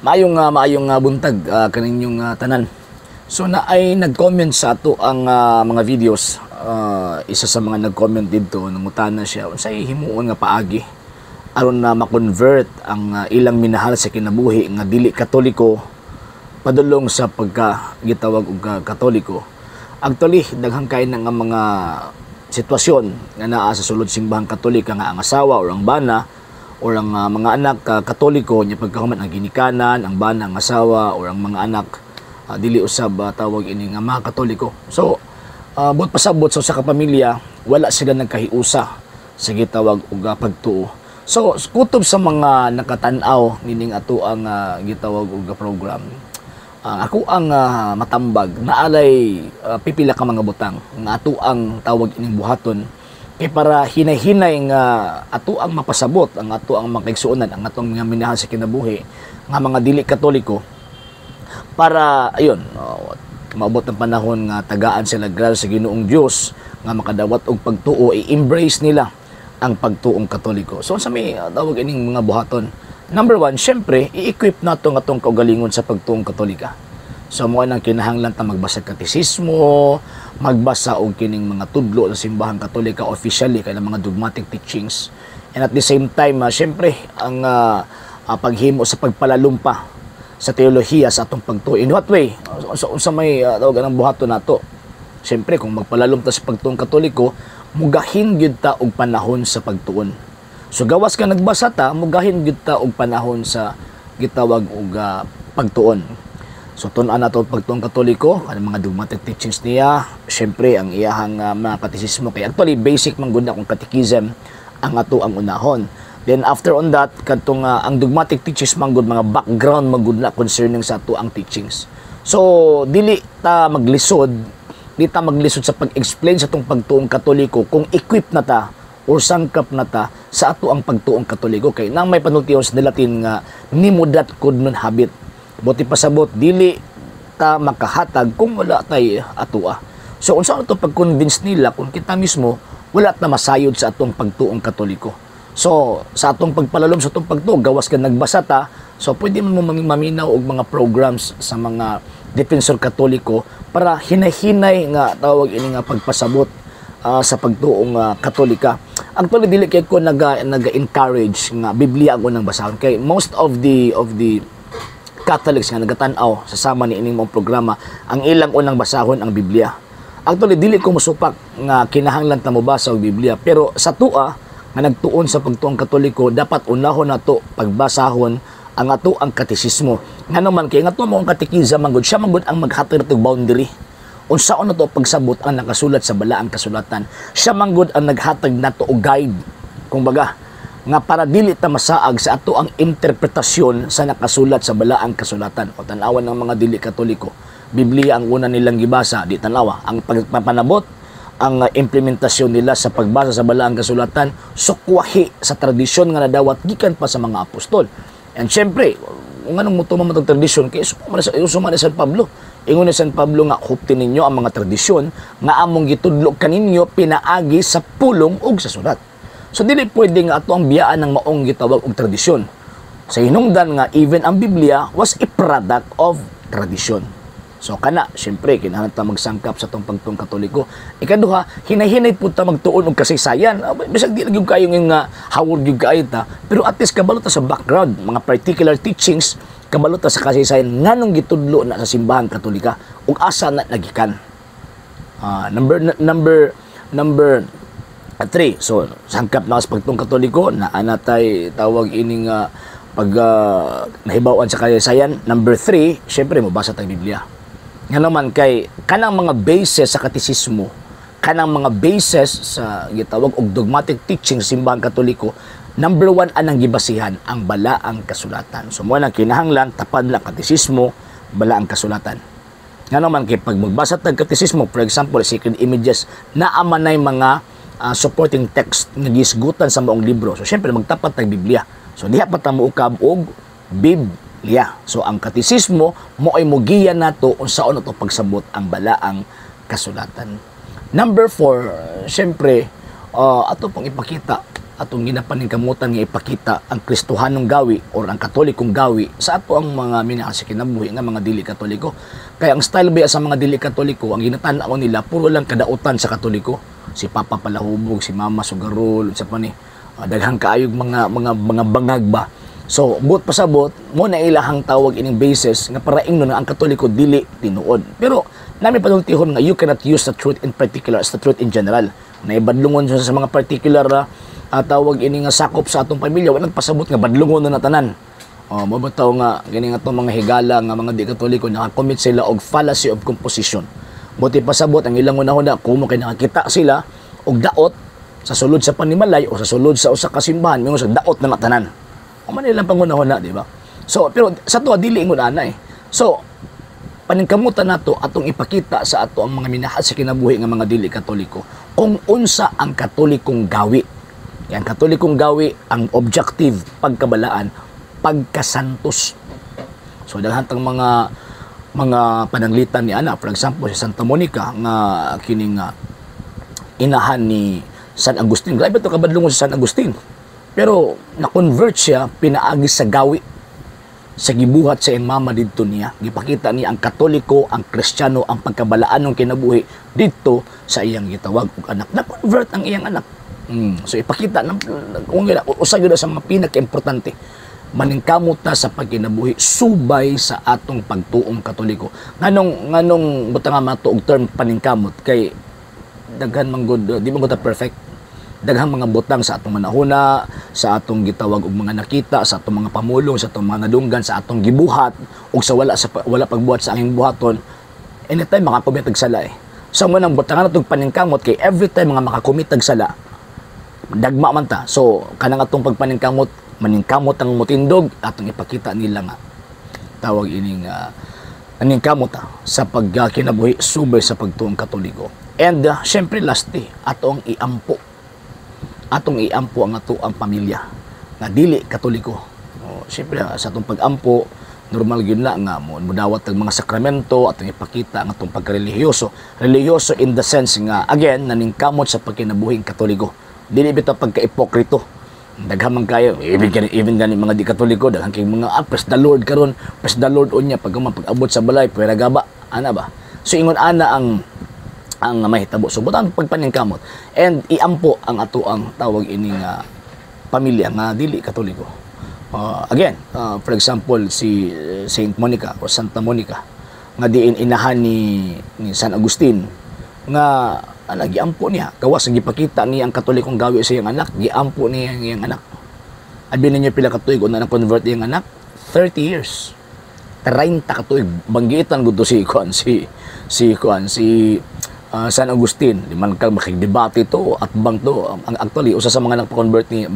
Maayong buntag kaninyong tanan. So na ay nag-comment sa ato ang mga videos. Isa sa mga nag-comment dito nangutana siya unsay himuon nga paagi aron na ma-convert ang ilang minahal sa kinabuhi nga dili Katoliko padulong sa pagka gitawag og Katoliko. Actually daghang kay nga mga sitwasyon nga naa sa sulod simbahang Katolika nga ang asawa o ang bana o ang mga anak Katoliko nya pagkahuman ang ginikanan, ang bana, ang asawa o ang mga anak dili usab tawag ini nga mga Katoliko. So buot pasabot sa usa ka pamilya wala sila nagkahiusa sa gitawag og pagtuo. So kutob sa mga nakatan-aw nining ato ang gitawag og program. Ako ang matambag naalay pipila ka mga butang nga ato ang tawag ining buhaton kay para hinay-hinay nga ato ang mapasabot, ang ato ang makaigsuonan, ang atong mga minahal sa kinabuhi nga mga dili Katoliko para ayun maabot ang panahon nga tagaan sila grasya sa Ginoong Dios nga makadawat og pagtuo, i-embrace nila ang pagtuong Katoliko. So sa may tawag ining mga buhaton, number one, syempre i-equip nato nga atong kaugalingon sa pagtuong Katolika. So mo nang kinahanglan ta magbasa katisismo, magbasa og kining mga tudlo sa simbahang Katolika officially kay mga dogmatic teachings. And at the same time, syempre ang paghimo sa pagpalalumpa sa teolohiya sa atong pagtuo. In what way? Unsa may tawag ang buhaton nato? Syempre kung magpalalum ta sa pagtuong Katoliko, mugahin gyud ta og panahon sa pagtuon. So gawas ka nagbasa ta, mugahin gyud ta og panahon sa gitawag og pagtuon. So tun-an nato pagtuong Katoliko, ang mga dogmatic teachings niya, syempre ang iyahang mga katisismo kay actually basic man gud na kung catechism ang ato ang unahon. Then after on that, kadtong ang dogmatic teachings man gud mga background man gud na concerning sa ato ang teachings. So dili ta maglisod sa pag-explain sa atong pagtuong Katoliko kung equip na ta or sangkap na ta sa ato ang pagtuong Katoliko kay nang may panultiyon sa Latin nga nimudat kud non habit. Buti pasabot dili ta makahatag kung wala tay atoa. So unsa ato pag-convince nila kung kita mismo wala ta masayod sa atong pagtuong Katoliko. So sa atong pagpalalom sa atong pagtuo gawas ka nagbasa ta, so pwede mo maminaw og mga programs sa mga defensor Katoliko para hinay-hinay nga tawag ini nga pagpasabot sa pagtuong Katolika. Actually dili kay ko naga-encourage nga Biblia ang unang basahon kay most of the Catholics nga nagatan-aw sa sama ni ining mong programa ang ilang unang basahon ang Biblia. Actually dili ko mosupak nga kinahanglan ta mo basa og Biblia, pero sa tua nga nagtuon sa pagtuong Katoliko dapat unahon nato pagbasahon ang ato ang katisismo. Nga naman kay nga ato mo ang katekisa manggod siya manggod ang maghatag og boundary. Unsaon nato pagsabot ang nakasulat sa balaang kasulatan. Siya manggod ang naghatag nato og guide. Kumbaga nga para dili ta masaag sa ato ang interpretasyon sa nakasulat sa balaang kasulatan. O tan-awan ng mga dili Katoliko, Biblia ang una nilang gibasa, di tanawa ang pagpapanabot, ang implementasyon nila sa pagbasa sa balaang kasulatan sukwahi sa tradisyon nga nadawat gikan pa sa mga apostol. And syempre, kung anong mutuman matag tradisyon kay usuma ni San Pablo. Ingon ni San Pablo nga huptin ninyo ang mga tradisyon nga among gitudlo kaninyo pinaagi sa pulong ug sa sulat. So dili pwede nga ato ang biyaan ng maong gitawag og tradisyon. Sa hinungdan nga even ang Biblia was a product of tradition. So kana, syempre kinahanglan ta magsangkap sa tong pagtuong Katoliko. Ikaduha, hinay-hinay pud ta magtuon og kasaysayan. Bisag di gyud kayo nga hawod gyud kayo ta, pero at least kabalo ta sa background, mga particular teachings, kabalo ta sa kasaysayan nganong gitudlo na sa simbahang Katolika ug asa na nagikan. Number 3. So sangkap na sa pagtuong Katoliko na anatay tawag ining pag nahibawan sa kasaysayan. Number 3, syempre mabasa tang Biblia. Nga naman kay kanang mga basis sa katisismo, kanang mga basis sa gitawag og dogmatic teaching sa simbahang Katoliko, number 1 anang gibasihan ang balaang kasulatan. So mo nang kinahanglan tapad lang katisismo, balaang kasulatan. Nga naman kay pag magbasa tag katisismo, for example, sacred images, naamanay mga supporting text nga gisgutan sa maong libro. So syempre magtapat tag Biblia. So diha pa ta moukab og Biblia. So ang katisismo mo ay mugiya nato unsaon nato pagsabot ang balaang kasulatan. Number 4, syempre ato pong ipakita atong ginapaningkamutan nga ipakita ang Kristohanong gawi or ang Katolikong gawi sa ato ang mga minahal sa kinabuhi nga mga dili Katoliko. Kaya ang style ba sa mga dili Katoliko, ang ginatanaw nila puro lang kadautan sa Katoliko. Si Papa Palahubog, si Mama Sugarol, sa pa ni daghang kaayog mga bangag ba. So buot pasabot mo na ilahang tawag ining basis nga para ingno na ang Katoliko dili tinuod. Pero nami panultihon nga you cannot use the truth in particular as the truth in general. Naibadlungon sa mga particular tawag ini nga sakop sa atong pamilya, walang pasabot nga badlungon na tanan. Mabataw nga gini nga tong mga higala nga mga di Katoliko naka-commit sila og fallacy of composition. Buti pasabot ang ilang una-una kumo kay nakakita sila og daot sa sulod sa panimalay o sa sulod sa usa ka simbahan mingon sa daot na tanan. O man ilang pangunahuna, di ba? So pero sa to dili ingon ana eh. So paningkamutan nato atong ipakita sa ato ang mga minahal sa kinabuhi nga mga dili Katoliko kung unsa ang Katolikong gawi. Yang Katolikong gawi, ang objective, pagkabalaan, pagkasantos. So daghang mga pananglitan ni ana, for example si Santa Monica nga kining inahan ni San Agustin. Grabe to kabadlungon si San Agustin. Pero na-convert siya pinaagi sa gawi sa gibuhat sa iyang mama didto niya. Gipakita niya ang Katoliko, ang Kristiyano, ang pagkabalaan ng kinabuhi didto sa iyang gitawag og anak. Na-convert ang iyang anak. So ipakita usa gyud sa mga pinaka-importante maningkamot ta sa pagkinabuhi subay sa atong pagtuong Katoliko. Nganong butang nga mato og term paningkamot kay daghan man gud di man gud perfect. Daghang mga butang sa atong manahuna, sa atong gitawag og mga nakita, sa atong mga pamulong, sa atong mga nadunggan, sa atong gibuhat ug sa wala pagbuhat sa aming buhaton. Anytime makakumitag sala eh. So mo nang butangan natong paningkamot kay every time nga makakumitag sala dagma man ta. So kanang atong pagpaningkamot maningkamot ang mutindog atong ipakita nila nga tawag ining paningkamot sa pagkinabuhi subay sa pagtuong Katoliko. And syempre lastly atong iampo ang ato ang pamilya nga dili Katoliko. Syempre sa atong pag-ampo normal gyud na nga mo mudawat ang mga sakramento atong ipakita ang atong pagkarelihiyoso in the sense nga again naningkamot sa pagkinabuhing Katoliko. Dili bitaw pagka-ipokrito. Daghan man kayo, even gani mga di Katoliko, daghan kay mga praise the Lord karon, praise the Lord unya pag-abot sa balay, pwera gaba, ana ba? So ingon ana ang mahitabo. So butang pagpaningkamot and iampo ang ato ang tawag ining pamilya nga dili Katoliko. Again, for example si Saint Monica o Santa Monica nga diin inahan ni San Agustin nga giampo niya gawas ang gipakita niya ang Katolikong gawi sa iyang anak, giampo niya ang iyang anak. Abi ninyo pila ka tuig na convert iyang anak 30 years 30 ka tuig banggitan gud to si San Agustin di man kag makigdebate to at bang to ang actually usa sa mga nagpa-convert ni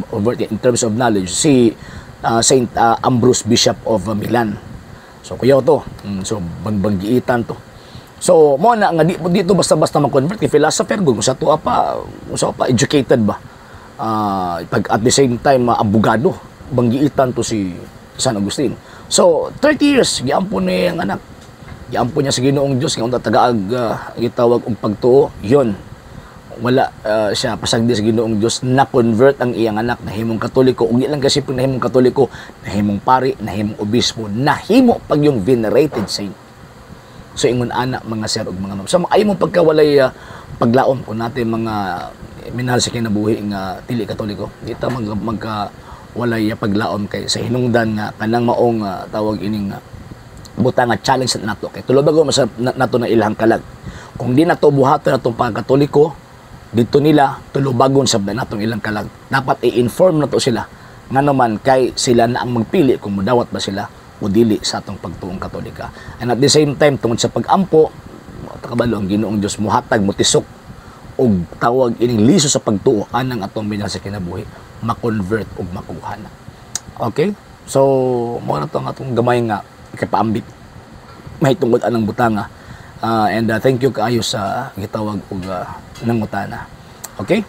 in terms of knowledge si Saint Ambrose Bishop of Milan. So kuya to so banggitan to. So mo na nga dito basta-basta mag-convert kay philosopher gud sa tuwa pa educated ba. Pag at the same time abogado banggiitan to si San Agustin. So 30 years giampo niya ang anak. Giampo niya sa Ginoong Dios nga unta tagaag gitawag og pagtuo. Yon. Wala siya pasagdi sa Ginoong Dios na convert ang iyang anak nahimong Katoliko ug di lang kasi nahimong Katoliko, nahimong pari, nahimong obispo, nahimo pag yung venerated saint. So ingon ana mga sir ug mga ma'am. So ay mo pagkawalay paglaom ko natin mga minahal sa kinabuhi nga dili Katoliko. Dita magka walay paglaom kay sa hinungdan nga kanang maong tawag ining butang nga challenge nato kay tulobago nato na ilang kalag. Kung di nato buhaton natong pagkatoliko dito nila tulubagon sabda natong ilang kalag. Dapat i-inform nato sila nga naman kay sila na ang magpili kung mudawat ba sila o dili sa atong pagtuong Katolika. And at the same time tungod sa pag-ampo takabalo ang Ginoong Dios muhatag motisok og tawag ining liso sa pagtuo anang atong minahal sa kinabuhi ma-convert og makuha na. Okay? So mo na to ang atong gamay nga ikapaambit mahitungod anang butanga. And thank you kaayo sa gitawag og nangutana. Okay?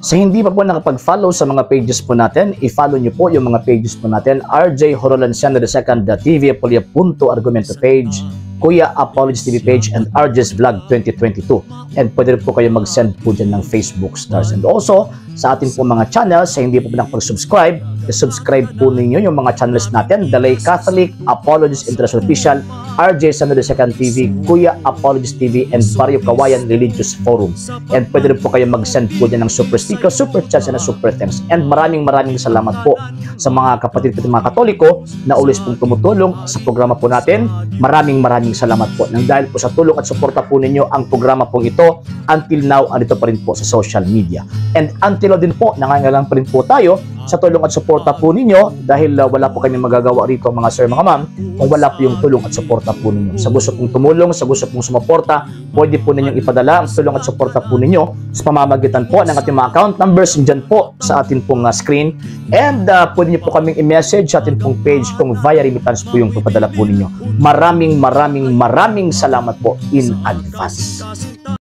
Sa hindi pa po nakapag-follow sa mga pages po natin, i-follow nyo po yung mga pages po natin, RJ Horolanciano II TV Apolia Punto Argumento page, Kuya Apologies TV page and RJ's Vlog 2022. And pwede rin po kayo mag-send po dyan ng Facebook stars. And also, sa ating po mga channels, sa hindi po nakapag-subscribe, subscribe po ninyo yung mga channels natin, Dalay Catholic, Apologies International Official, RJ Santo II TV, Kuya Apologies TV, and Barrio Kawayan Religious Forum. And pwede rin po kayo mag-send po dyan ng super sticker, super chats, and super thanks. And maraming salamat po sa mga kapatid at mga Katoliko na ulis pong tumutulong sa programa po natin. Maraming salamat po. Nang dahil po sa tulong at suporta po ninyo, ang programa po ito, until now, andito pa rin po sa social media. And until now din po, nangangailangan pa rin po tayo sa tulong at suporta po ninyo dahil wala po kami magagawa rito mga sir, mga ma'am, kung wala po yung tulong at suporta po ninyo. Sa gusto pong tumulong, sa gusto pong sumuporta, pwede po ninyong ipadala ang tulong at suporta po ninyo sa pamamagitan po ng ating mga account numbers dyan po sa ating pong screen. And pwede nyo po kaming i-message sa ating pong page kung via remittance po yung papadala po ninyo. Maraming salamat po in advance.